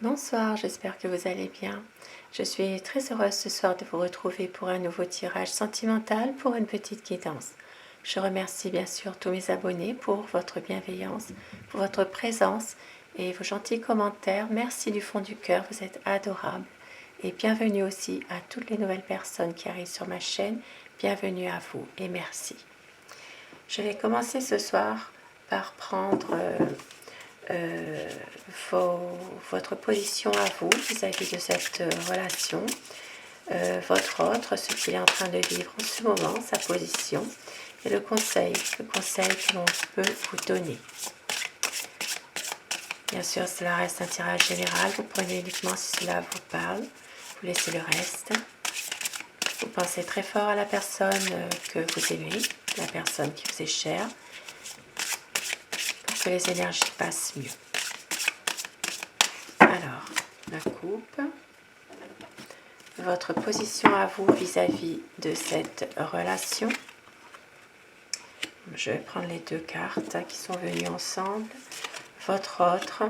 Bonsoir, j'espère que vous allez bien. Je suis très heureuse ce soir de vous retrouver pour un nouveau tirage sentimental pour une petite guidance. Je remercie bien sûr tous mes abonnés pour votre bienveillance, pour votre présence et vos gentils commentaires. Merci du fond du cœur, vous êtes adorables. Et bienvenue aussi à toutes les nouvelles personnes qui arrivent sur ma chaîne. Bienvenue à vous et merci. Je vais commencer ce soir par prendre votre position à vous vis-à-vis de cette relation, votre autre, ce qu'il est en train de vivre en ce moment, sa position, et le conseil que l'on peut vous donner. Bien sûr, cela reste un tirage général, vous prenez uniquement si cela vous parle, vous laissez le reste. Vous pensez très fort à la personne que vous aimez, la personne qui vous est chère, pour que les énergies passent mieux. Alors, la coupe, votre position à vous vis-à-vis de cette relation. Je vais prendre les deux cartes qui sont venues ensemble, votre autre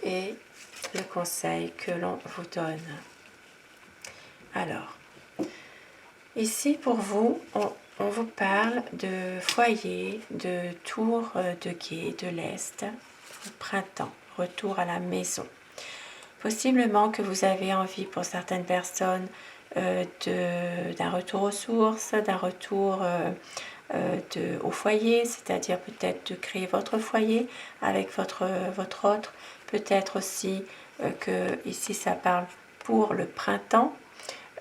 et le conseil que l'on vous donne. Alors, ici pour vous, on vous parle de foyer, de tour de guet de l'Est, printemps, retour à la maison. Possiblement que vous avez envie pour certaines personnes d'un retour aux sources, d'un retour au foyer, c'est-à-dire peut-être de créer votre foyer avec votre autre. Peut-être aussi que ici ça parle pour le printemps,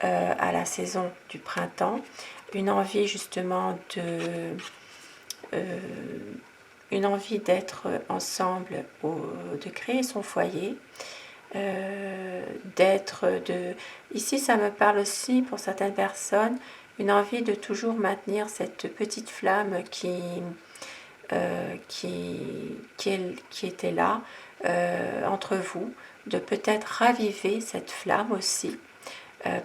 à la saison du printemps, une envie justement une envie d'être ensemble, de créer son foyer. Ici ça me parle aussi pour certaines personnes une envie de toujours maintenir cette petite flamme qui était là entre vous, de peut-être raviver cette flamme aussi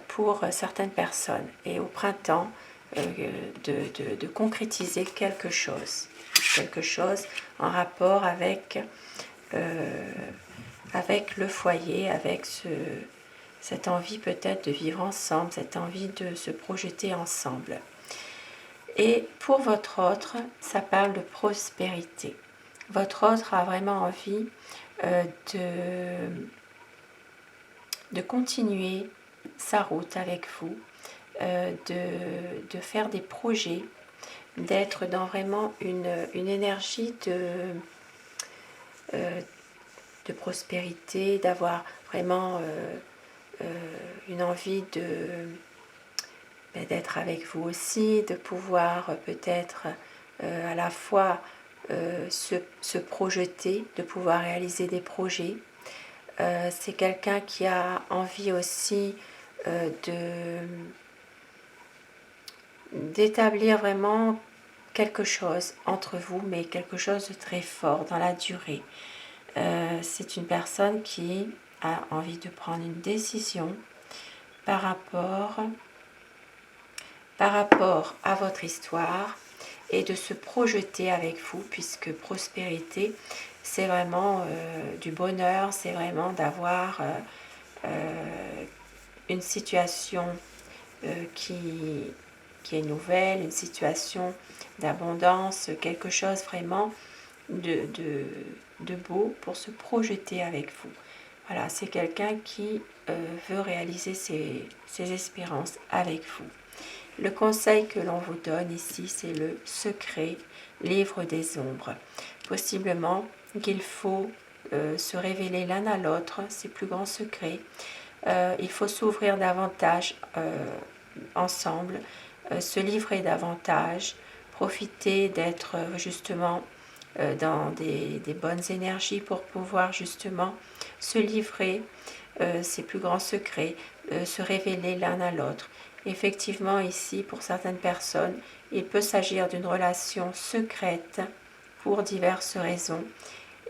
pour certaines personnes, et au printemps de concrétiser quelque chose en rapport avec le foyer, avec cette envie peut-être de vivre ensemble, cette envie de se projeter ensemble. Et pour votre autre, ça parle de prospérité. Votre autre a vraiment envie de continuer sa route avec vous, de faire des projets, d'être dans vraiment une énergie de prospérité, d'avoir vraiment une envie d'être avec vous aussi, de pouvoir peut-être à la fois se projeter, de pouvoir réaliser des projets. C'est quelqu'un qui a envie aussi d'établir vraiment quelque chose entre vous, mais quelque chose de très fort dans la durée. C'est une personne qui a envie de prendre une décision par rapport à votre histoire et de se projeter avec vous, puisque prospérité, c'est vraiment du bonheur, c'est vraiment d'avoir une situation qui est nouvelle, une situation d'abondance, quelque chose vraiment de beau pour se projeter avec vous. Voilà, c'est quelqu'un qui veut réaliser ses espérances avec vous. Le conseil que l'on vous donne ici, c'est le secret, livre des ombres. Possiblement qu'il faut se révéler l'un à l'autre ses plus grands secrets. Il faut s'ouvrir davantage ensemble, se livrer davantage, profiter d'être justement dans des bonnes énergies pour pouvoir justement se livrer ses plus grands secrets, se révéler l'un à l'autre. Effectivement, ici, pour certaines personnes, il peut s'agir d'une relation secrète pour diverses raisons,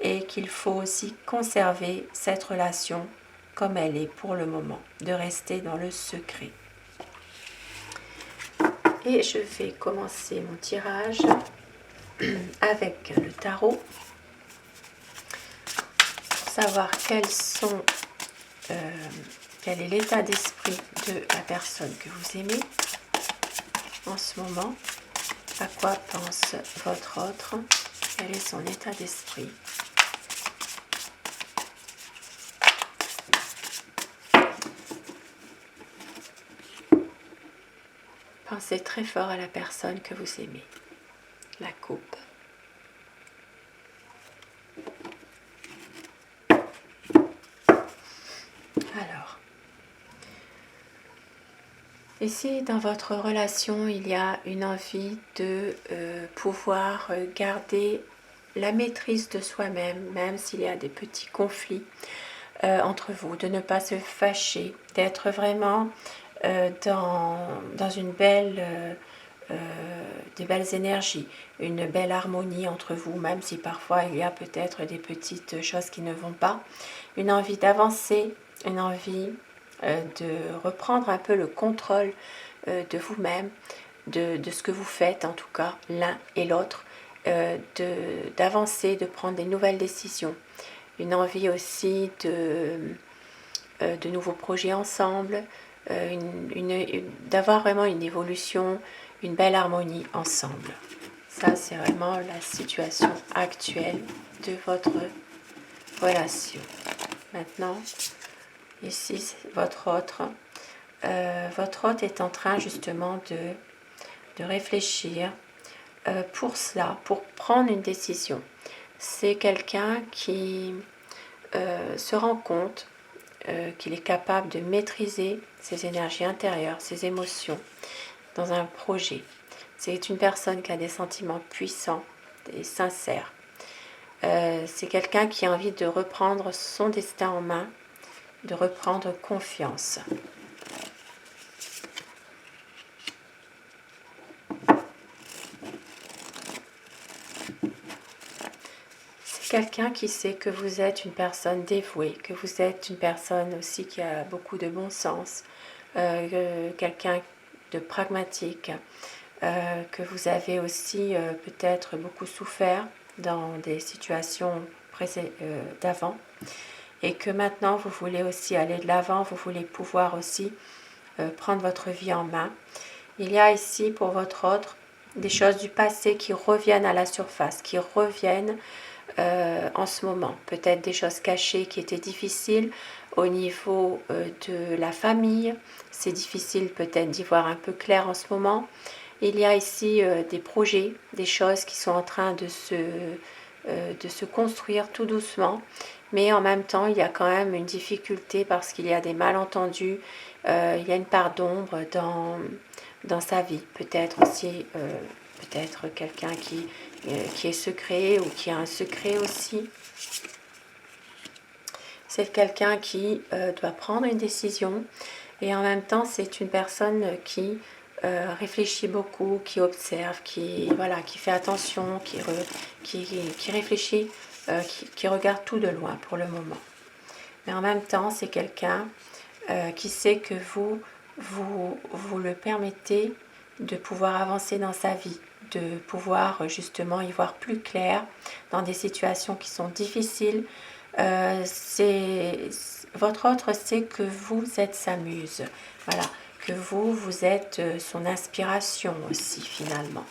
et qu'il faut aussi conserver cette relation comme elle est pour le moment, de rester dans le secret. Et je vais commencer mon tirage avec le tarot. savoir quel est l'état d'esprit de la personne que vous aimez en ce moment. À quoi pense votre autre? Quel est son état d'esprit? Pensez très fort à la personne que vous aimez. La coupe. Alors, ici dans votre relation, il y a une envie de pouvoir garder la maîtrise de soi-même, même s'il y a des petits conflits entre vous, de ne pas se fâcher, d'être vraiment dans une des belles énergies, une belle harmonie entre vous, même si parfois il y a peut-être des petites choses qui ne vont pas, une envie d'avancer, une envie de reprendre un peu le contrôle de vous-même, de ce que vous faites en tout cas, l'un et l'autre, d'avancer, de prendre des nouvelles décisions, une envie aussi de nouveaux projets ensemble, d'avoir vraiment une évolution, une belle harmonie ensemble. Ça, c'est vraiment la situation actuelle de votre relation. Maintenant, ici, votre autre. Votre hôte est en train justement de réfléchir pour cela, pour prendre une décision. C'est quelqu'un qui se rend compte qu'il est capable de maîtriser ses énergies intérieures, ses émotions dans un projet. C'est une personne qui a des sentiments puissants et sincères. C'est quelqu'un qui a envie de reprendre son destin en main, de reprendre confiance. C'est quelqu'un qui sait que vous êtes une personne dévouée, que vous êtes une personne aussi qui a beaucoup de bon sens, quelqu'un de pragmatique, que vous avez aussi peut-être beaucoup souffert dans des situations d'avant et que maintenant vous voulez aussi aller de l'avant, vous voulez pouvoir aussi prendre votre vie en main. Il y a ici pour votre autre des choses du passé qui reviennent à la surface, qui reviennent en ce moment. Peut-être des choses cachées qui étaient difficiles au niveau de la famille. C'est difficile peut-être d'y voir un peu clair en ce moment. Il y a ici des projets, des choses qui sont en train de se construire tout doucement. Mais en même temps, il y a quand même une difficulté parce qu'il y a des malentendus. Il y a une part d'ombre dans sa vie. Peut-être aussi peut-être quelqu'un qui est secret ou qui a un secret aussi. C'est quelqu'un qui doit prendre une décision et en même temps c'est une personne qui réfléchit beaucoup, qui observe, qui fait attention, qui réfléchit, qui regarde tout de loin pour le moment. Mais en même temps c'est quelqu'un qui sait que vous le permettez de pouvoir avancer dans sa vie, de pouvoir justement y voir plus clair dans des situations qui sont difficiles. Votre autre sait que vous êtes sa muse, voilà, que vous êtes son inspiration aussi finalement.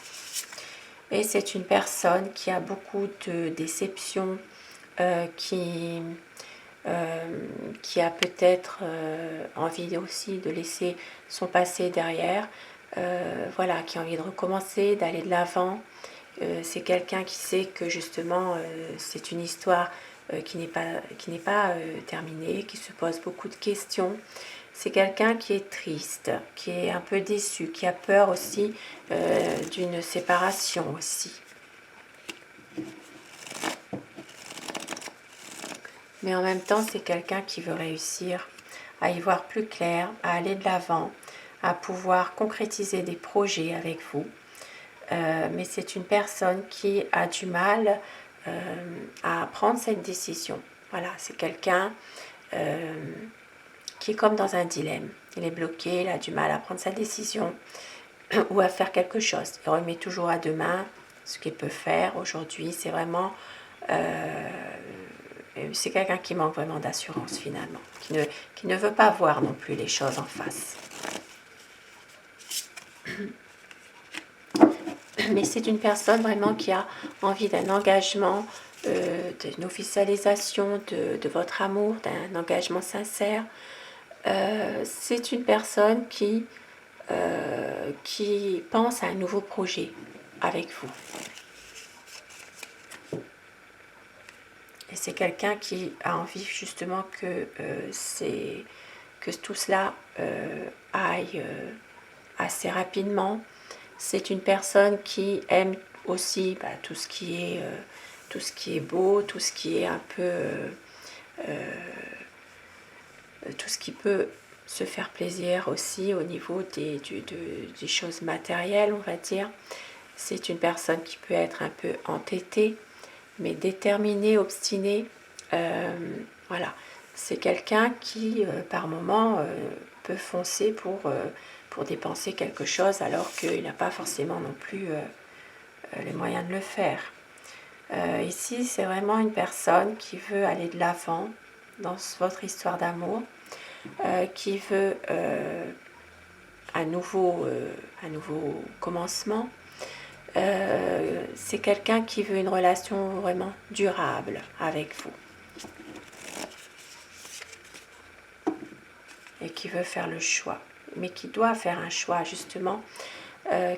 Et c'est une personne qui a beaucoup de déceptions, qui a peut-être envie aussi de laisser son passé derrière, qui a envie de recommencer, d'aller de l'avant. C'est quelqu'un qui sait que justement c'est une histoire qui n'est pas terminée, qui se pose beaucoup de questions. C'est quelqu'un qui est triste, qui est un peu déçu, qui a peur aussi d'une séparation aussi. Mais en même temps, c'est quelqu'un qui veut réussir à y voir plus clair, à aller de l'avant, à pouvoir concrétiser des projets avec vous. Mais c'est une personne qui a du mal à prendre cette décision. Voilà, c'est quelqu'un qui est comme dans un dilemme. Il est bloqué, il a du mal à prendre sa décision ou à faire quelque chose. Il remet toujours à demain ce qu'il peut faire. Aujourd'hui, c'est vraiment c'est quelqu'un qui manque vraiment d'assurance finalement, qui ne veut pas voir non plus les choses en face. Mais c'est une personne vraiment qui a envie d'un engagement, d'une officialisation de votre amour, d'un engagement sincère. C'est une personne qui pense à un nouveau projet avec vous. Et c'est quelqu'un qui a envie justement que tout cela aille assez rapidement. C'est une personne qui aime aussi tout ce qui est beau, tout ce qui est un peu tout ce qui peut se faire plaisir aussi au niveau des choses matérielles, on va dire. C'est une personne qui peut être un peu entêtée, mais déterminée, obstinée. Voilà, c'est quelqu'un qui, par moment, peut foncer pour dépenser quelque chose alors qu'il n'a pas forcément non plus les moyens de le faire. Ici, c'est vraiment une personne qui veut aller de l'avant dans votre histoire d'amour, qui veut un nouveau commencement. C'est quelqu'un qui veut une relation vraiment durable avec vous et qui veut faire le choix, mais qui doit faire un choix justement,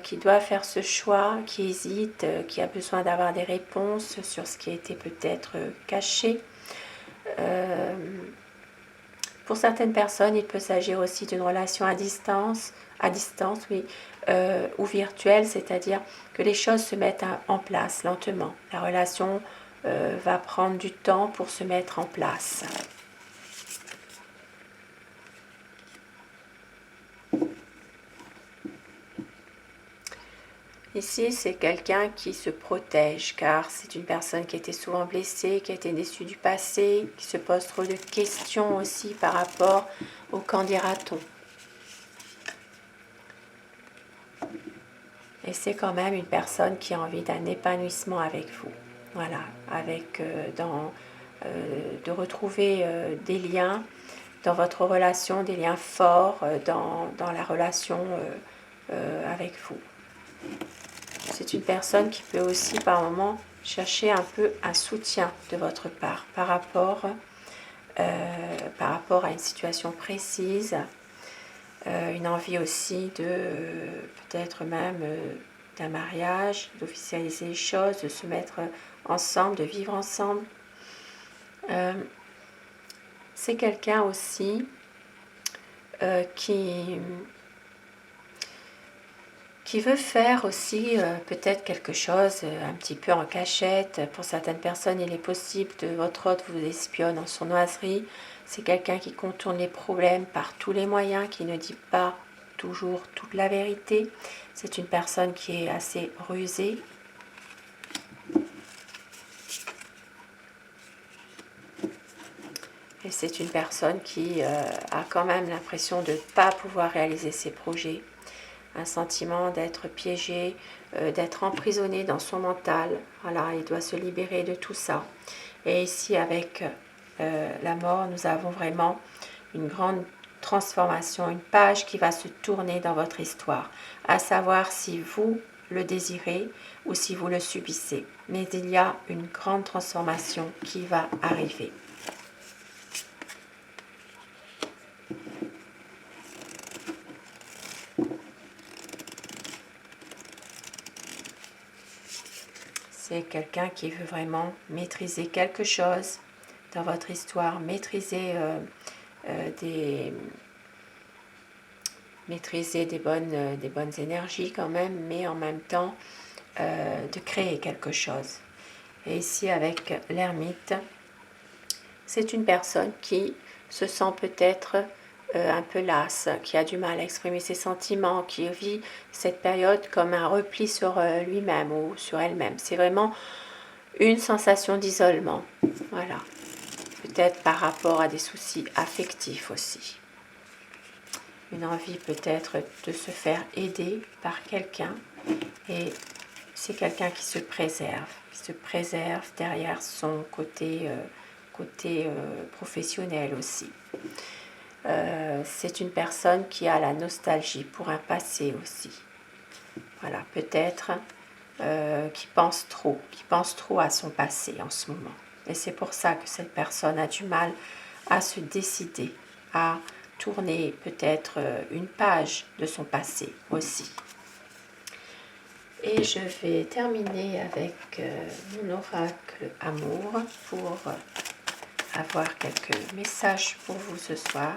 qui doit faire ce choix, qui hésite, qui a besoin d'avoir des réponses sur ce qui a été peut-être caché. Pour certaines personnes, il peut s'agir aussi d'une relation à distance oui, ou virtuelle, c'est-à-dire que les choses se mettent en place lentement. La relation va prendre du temps pour se mettre en place. Ici, c'est quelqu'un qui se protège, car c'est une personne qui a été souvent blessée, qui a été déçue du passé, qui se pose trop de questions aussi par rapport au qu'en dira-t-on. Et c'est quand même une personne qui a envie d'un épanouissement avec vous. Voilà, avec de retrouver des liens dans votre relation, des liens forts dans la relation avec vous. C'est une personne qui peut aussi par moment chercher un peu un soutien de votre part par rapport à une situation précise, une envie aussi de peut-être même d'un mariage, d'officialiser les choses, de se mettre ensemble, de vivre ensemble. C'est quelqu'un aussi qui veut faire aussi peut-être quelque chose un petit peu en cachette. Pour certaines personnes, il est possible que votre hôte vous espionne en sournoiserie. C'est quelqu'un qui contourne les problèmes par tous les moyens, qui ne dit pas toujours toute la vérité. C'est une personne qui est assez rusée. Et c'est une personne qui a quand même l'impression de ne pas pouvoir réaliser ses projets. Un sentiment d'être piégé, d'être emprisonné dans son mental. Voilà, il doit se libérer de tout ça. Et ici, avec la mort, nous avons vraiment une grande transformation, une page qui va se tourner dans votre histoire, à savoir si vous le désirez ou si vous le subissez. Mais il y a une grande transformation qui va arriver. C'est quelqu'un qui veut vraiment maîtriser quelque chose dans votre histoire, maîtriser des bonnes énergies quand même, mais en même temps de créer quelque chose. Et ici avec l'ermite, c'est une personne qui se sent peut-être un peu lasse, qui a du mal à exprimer ses sentiments, qui vit cette période comme un repli sur lui-même ou sur elle-même. C'est vraiment une sensation d'isolement. Voilà. Peut-être par rapport à des soucis affectifs aussi. Une envie peut-être de se faire aider par quelqu'un. Et c'est quelqu'un qui se préserve derrière son côté côté professionnel aussi. C'est une personne qui a la nostalgie pour un passé aussi. Voilà, peut-être qui pense trop à son passé en ce moment. Et c'est pour ça que cette personne a du mal à se décider, à tourner peut-être une page de son passé aussi. Et je vais terminer avec mon oracle amour pour avoir quelques messages pour vous ce soir.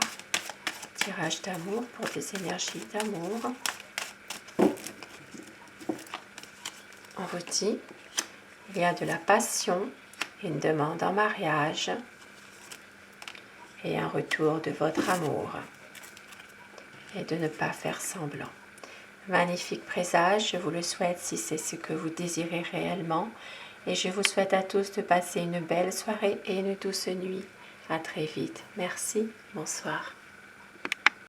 Tirage d'amour pour des énergies d'amour. On vous dit, il y a de la passion, une demande en mariage et un retour de votre amour. Et de ne pas faire semblant. Magnifique présage, je vous le souhaite si c'est ce que vous désirez réellement. Et je vous souhaite à tous de passer une belle soirée et une douce nuit. À très vite. Merci. Bonsoir.